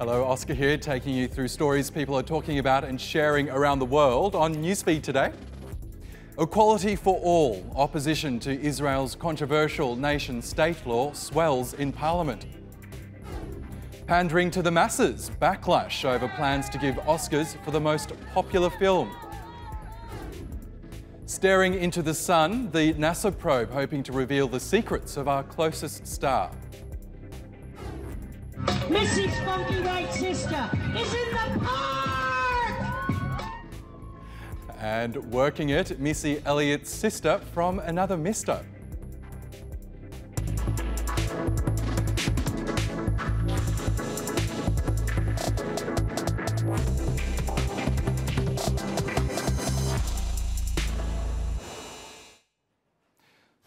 Hello, Oscar here, taking you through stories people are talking about and sharing around the world on Newsfeed today. Equality for all. Opposition to Israel's controversial nation-state law swells in Parliament. Pandering to the masses. Backlash over plans to give Oscars for the most popular film. Staring into the sun, the NASA probe hoping to reveal the secrets of our closest star. Missy's funky white sister is in the park! And working it, Missy Elliott's sister from another mister.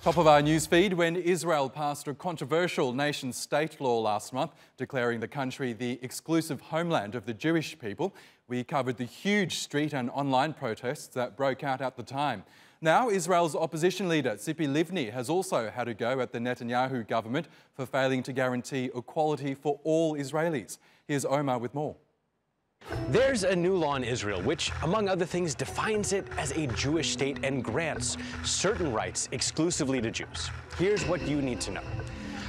Top of our newsfeed, when Israel passed a controversial nation-state law last month declaring the country the exclusive homeland of the Jewish people, we covered the huge street and online protests that broke out at the time. Now, Israel's opposition leader, Tzipi Livni, has also had a go at the Netanyahu government for failing to guarantee equality for all Israelis. Here's Omar with more. There's a new law in Israel which, among other things, defines it as a Jewish state and grants certain rights exclusively to Jews. Here's what you need to know.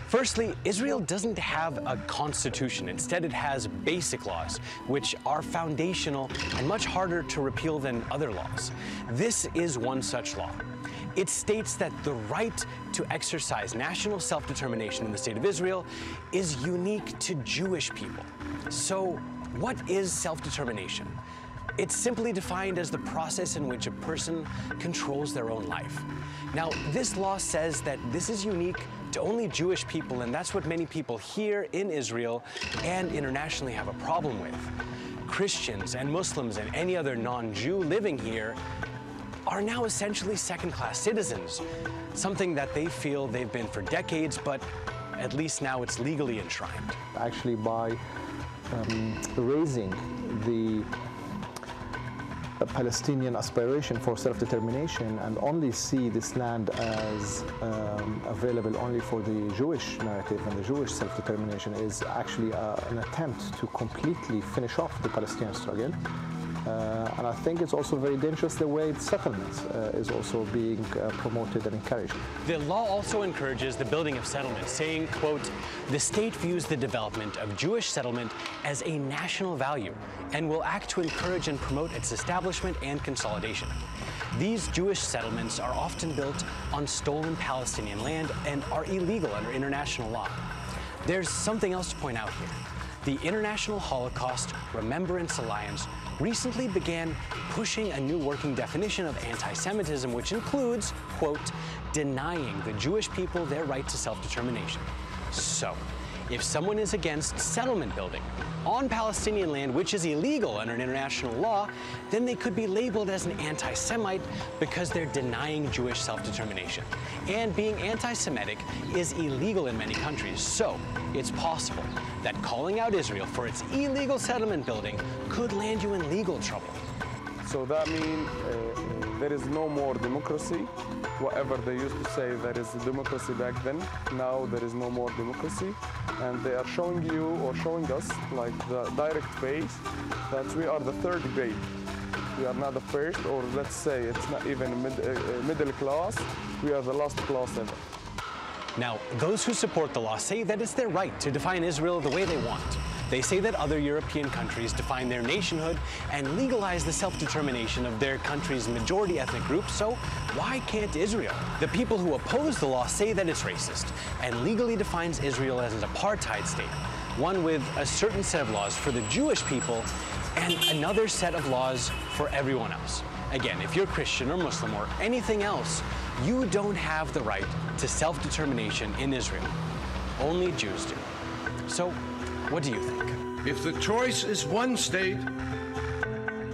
Firstly, Israel doesn't have a constitution. Instead, it has basic laws, which are foundational and much harder to repeal than other laws. This is one such law. It states that the right to exercise national self-determination in the state of Israel is unique to Jewish people. So, what is self-determination? It's simply defined as the process in which a person controls their own life. Now, this law says that this is unique to only Jewish people, and that's what many people here in Israel and internationally have a problem with. Christians and Muslims and any other non-Jew living here are now essentially second-class citizens, something that they feel they've been for decades, but at least now it's legally enshrined. Actually, by raising the Palestinian aspiration for self-determination and only see this land as available only for the Jewish narrative and the Jewish self-determination is actually an attempt to completely finish off the Palestinian struggle. And I think it's also very dangerous the way settlements is also being promoted and encouraged. The law also encourages the building of settlements, saying, quote, "The state views the development of Jewish settlement as a national value and will act to encourage and promote its establishment and consolidation." These Jewish settlements are often built on stolen Palestinian land and are illegal under international law. There's something else to point out here. The International Holocaust Remembrance Alliance recently began pushing a new working definition of anti-Semitism, which includes, quote, denying the Jewish people their right to self-determination. So, if someone is against settlement building on Palestinian land, which is illegal under international law, then they could be labeled as an anti-Semite because they're denying Jewish self-determination. And being anti-Semitic is illegal in many countries, so it's possible that calling out Israel for its illegal settlement building could land you in legal trouble. So that means there is no more democracy. Whatever they used to say there is democracy back then, now there is no more democracy. And they are showing you or showing us like the direct face that we are the third grade. We are not the first, or let's say it's not even middle class. We are the last class ever. Now, those who support the law say that it's their right to define Israel the way they want. They say that other European countries define their nationhood and legalize the self-determination of their country's majority ethnic group, so why can't Israel? The people who oppose the law say that it's racist and legally defines Israel as an apartheid state, one with a certain set of laws for the Jewish people and another set of laws for everyone else. Again, if you're Christian or Muslim or anything else, you don't have the right to self-determination in Israel. Only Jews do. So, what do you think? If the choice is one state,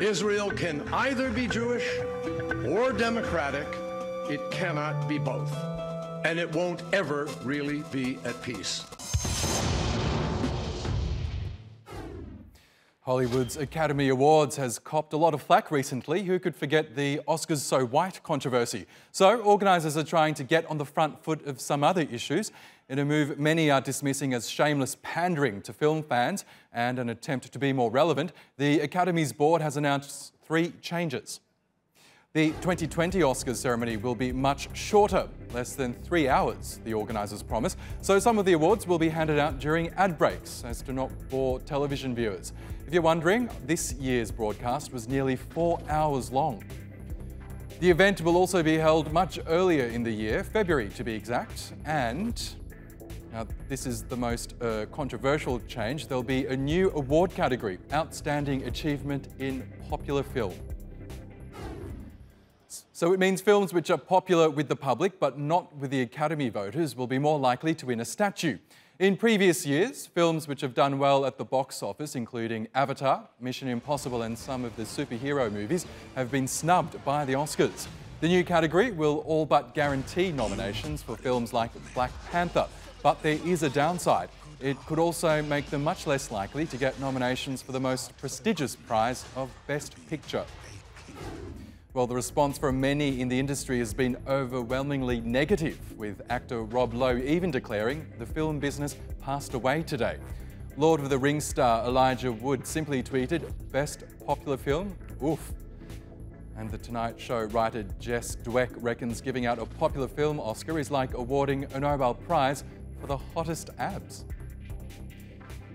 Israel can either be Jewish or democratic. It cannot be both. And it won't ever really be at peace. Hollywood's Academy Awards has copped a lot of flack recently. Who could forget the Oscars so white controversy? So organisers are trying to get on the front foot of some other issues in a move many are dismissing as shameless pandering to film fans and an attempt to be more relevant. The Academy's board has announced 3 changes. The 2020 Oscars ceremony will be much shorter, less than 3 hours, the organisers promise. So some of the awards will be handed out during ad breaks, as to not bore television viewers. If you're wondering, this year's broadcast was nearly 4 hours long. The event will also be held much earlier in the year, February to be exact, and now this is the most controversial change. There'll be a new award category, Outstanding Achievement in Popular Film. So it means films which are popular with the public but not with the Academy voters will be more likely to win a statue. In previous years, films which have done well at the box office, including Avatar, Mission Impossible and some of the superhero movies, have been snubbed by the Oscars. The new category will all but guarantee nominations for films like Black Panther, but there is a downside. It could also make them much less likely to get nominations for the most prestigious prize of Best Picture. Well, the response from many in the industry has been overwhelmingly negative, with actor Rob Lowe even declaring the film business passed away today. Lord of the Rings star Elijah Wood simply tweeted, "Best popular film? Oof." And The Tonight Show writer Jess Dweck reckons giving out a popular film Oscar is like awarding a Nobel Prize for the hottest abs.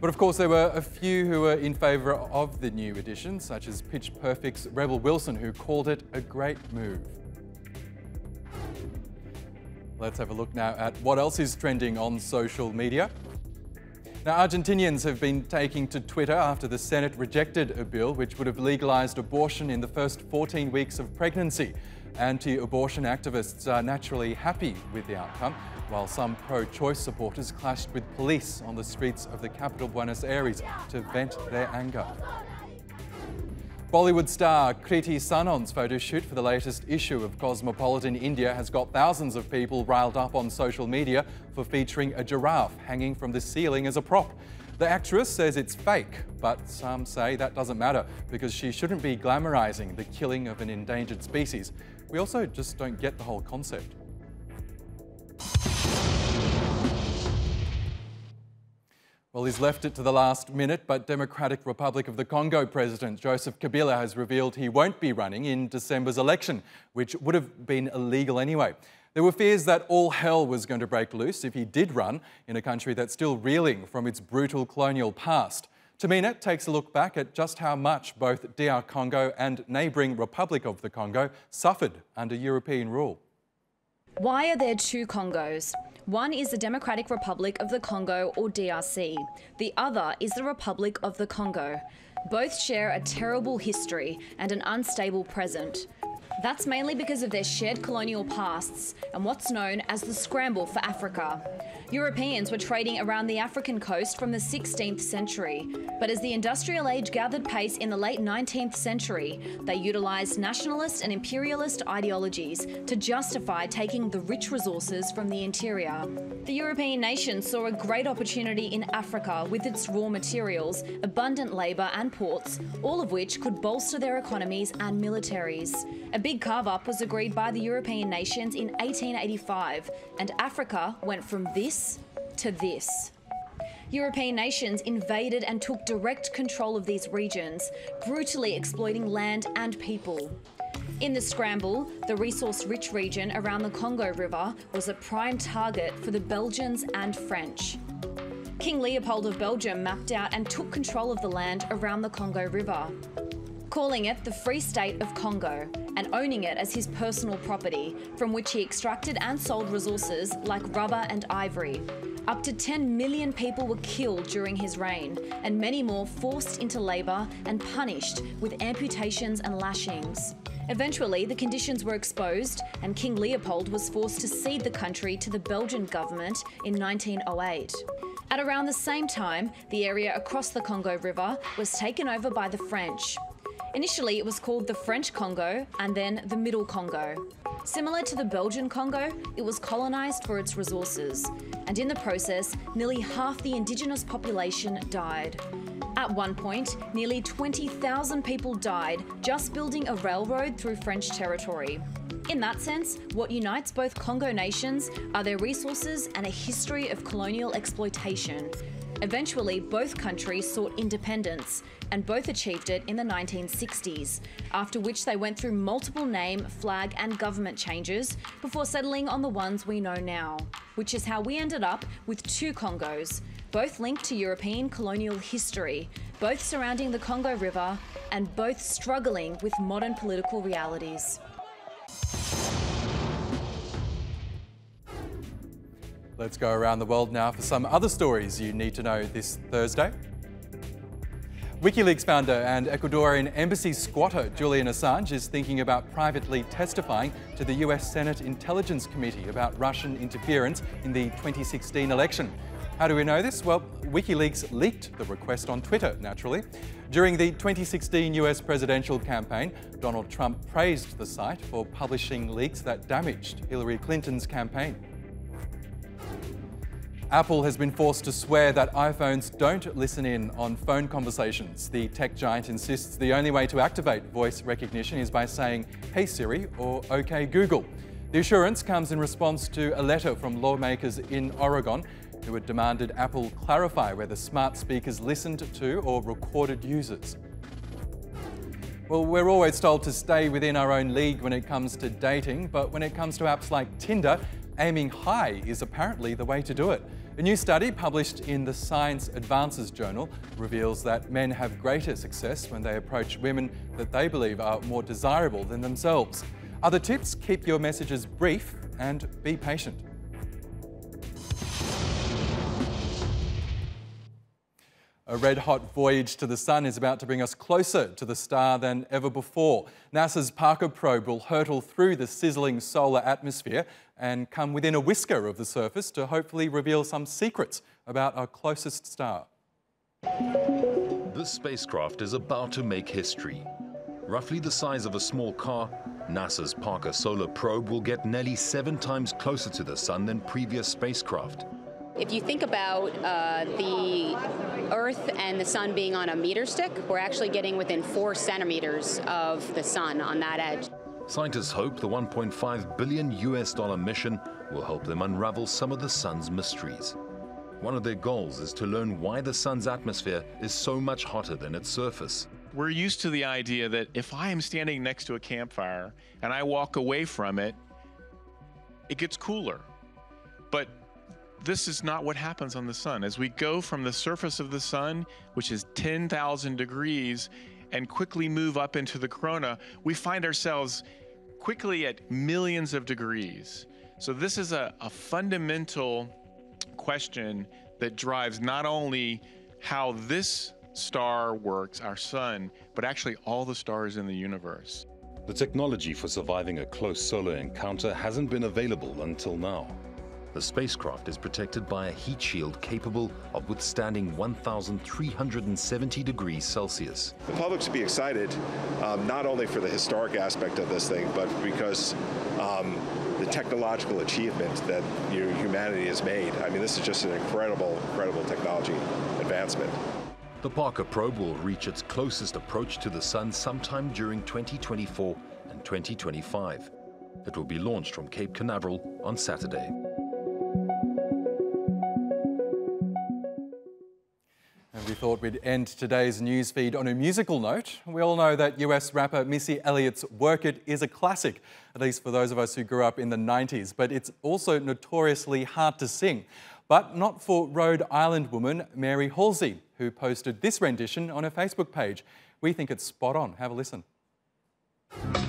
But of course there were a few who were in favour of the new edition, such as Pitch Perfect's Rebel Wilson, who called it a great move. Let's have a look now at what else is trending on social media. Now, Argentinians have been taking to Twitter after the Senate rejected a bill which would have legalised abortion in the first 14 weeks of pregnancy. Anti-abortion activists are naturally happy with the outcome, while some pro-choice supporters clashed with police on the streets of the capital Buenos Aires to vent their anger. Bollywood star Kriti Sanon's photo shoot for the latest issue of Cosmopolitan India has got thousands of people riled up on social media for featuring a giraffe hanging from the ceiling as a prop. The actress says it's fake, but some say that doesn't matter because she shouldn't be glamorising the killing of an endangered species. We also just don't get the whole concept. Well, he's left it to the last minute, but Democratic Republic of the Congo President Joseph Kabila has revealed he won't be running in December's election, which would have been illegal anyway. There were fears that all hell was going to break loose if he did run in a country that's still reeling from its brutal colonial past. Tamina takes a look back at just how much both DR Congo and neighbouring Republic of the Congo suffered under European rule. Why are there 2 Congos? One is the Democratic Republic of the Congo, or DRC. The other is the Republic of the Congo. Both share a terrible history and an unstable present. That's mainly because of their shared colonial pasts and what's known as the scramble for Africa. Europeans were trading around the African coast from the 16th century, but as the industrial age gathered pace in the late 19th century, they utilised nationalist and imperialist ideologies to justify taking the rich resources from the interior. The European nations saw a great opportunity in Africa with its raw materials, abundant labour and ports, all of which could bolster their economies and militaries. A big carve-up was agreed by the European nations in 1885, and Africa went from this to this. European nations invaded and took direct control of these regions, brutally exploiting land and people. In the scramble, the resource-rich region around the Congo River was a prime target for the Belgians and French. King Leopold of Belgium mapped out and took control of the land around the Congo River, calling it the Free State of Congo and owning it as his personal property, from which he extracted and sold resources like rubber and ivory. Up to 10 million people were killed during his reign, and many more forced into labour and punished with amputations and lashings. Eventually, the conditions were exposed, and King Leopold was forced to cede the country to the Belgian government in 1908. At around the same time, the area across the Congo River was taken over by the French. Initially, it was called the French Congo and then the Middle Congo. Similar to the Belgian Congo, it was colonised for its resources, and in the process, nearly half the indigenous population died. At one point, nearly 20,000 people died just building a railroad through French territory. In that sense, what unites both Congo nations are their resources and a history of colonial exploitation. Eventually, both countries sought independence, and both achieved it in the 1960s, after which they went through multiple name, flag and government changes before settling on the ones we know now, which is how we ended up with two Congos, both linked to European colonial history, both surrounding the Congo River, and both struggling with modern political realities. Let's go around the world now for some other stories you need to know this Thursday. WikiLeaks founder and Ecuadorian embassy squatter Julian Assange is thinking about privately testifying to the US Senate Intelligence Committee about Russian interference in the 2016 election. How do we know this? Well, WikiLeaks leaked the request on Twitter, naturally. During the 2016 US presidential campaign, Donald Trump praised the site for publishing leaks that damaged Hillary Clinton's campaign. Apple has been forced to swear that iPhones don't listen in on phone conversations. The tech giant insists the only way to activate voice recognition is by saying, "Hey Siri" or "OK Google." The assurance comes in response to a letter from lawmakers in Oregon who had demanded Apple clarify whether smart speakers listened to or recorded users. Well, we're always told to stay within our own league when it comes to dating, but when it comes to apps like Tinder, aiming high is apparently the way to do it. A new study published in the Science Advances journal reveals that men have greater success when they approach women that they believe are more desirable than themselves. Other tips: keep your messages brief and be patient. A red-hot voyage to the sun is about to bring us closer to the star than ever before. NASA's Parker probe will hurtle through the sizzling solar atmosphere and come within a whisker of the surface to hopefully reveal some secrets about our closest star. This spacecraft is about to make history. Roughly the size of a small car, NASA's Parker solar probe will get nearly 7 times closer to the sun than previous spacecraft. If you think about the Earth and the sun being on a meter stick, we're actually getting within 4 centimeters of the sun on that edge. Scientists hope the $1.5 billion mission will help them unravel some of the sun's mysteries. One of their goals is to learn why the sun's atmosphere is so much hotter than its surface. We're used to the idea that if I am standing next to a campfire and I walk away from it, it gets cooler. But this is not what happens on the sun. As we go from the surface of the sun, which is 10,000 degrees, and quickly move up into the corona, we find ourselves quickly at millions of degrees. So this is a fundamental question that drives not only how this star works, our sun, but actually all the stars in the universe. The technology for surviving a close solar encounter hasn't been available until now. The spacecraft is protected by a heat shield capable of withstanding 1,370 degrees Celsius. The public should be excited, not only for the historic aspect of this thing, but because the technological achievement that humanity has made. I mean, this is just an incredible, incredible technology advancement. The Parker probe will reach its closest approach to the sun sometime during 2024 and 2025. It will be launched from Cape Canaveral on Saturday. And we thought we'd end today's newsfeed on a musical note. We all know that US rapper Missy Elliott's Work It is a classic, at least for those of us who grew up in the 90s, but it's also notoriously hard to sing. But not for Rhode Island woman Mary Halsey, who posted this rendition on her Facebook page. We think it's spot on. Have a listen.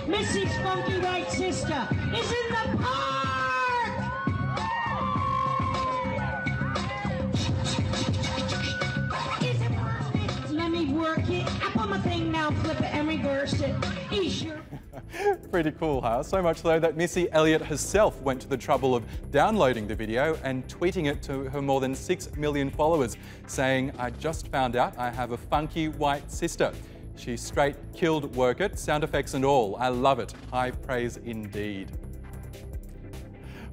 Missy's funky white sister is in the park! Let me work it. Up on my thing now, flip it and reverse it. Sure. Pretty cool, huh? So much so that Missy Elliott herself went to the trouble of downloading the video and tweeting it to her more than 6 million followers, saying, "I just found out I have a funky white sister. She straight killed Work It, sound effects and all. I love it. High praise indeed."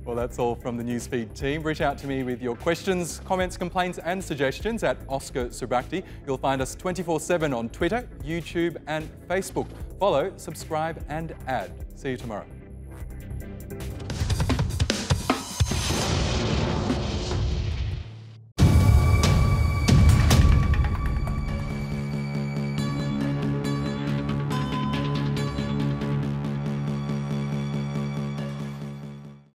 Well, that's all from the Newsfeed team. Reach out to me with your questions, comments, complaints and suggestions at Oscar Subrakti. You'll find us 24/7 on Twitter, YouTube and Facebook. Follow, subscribe and add. See you tomorrow.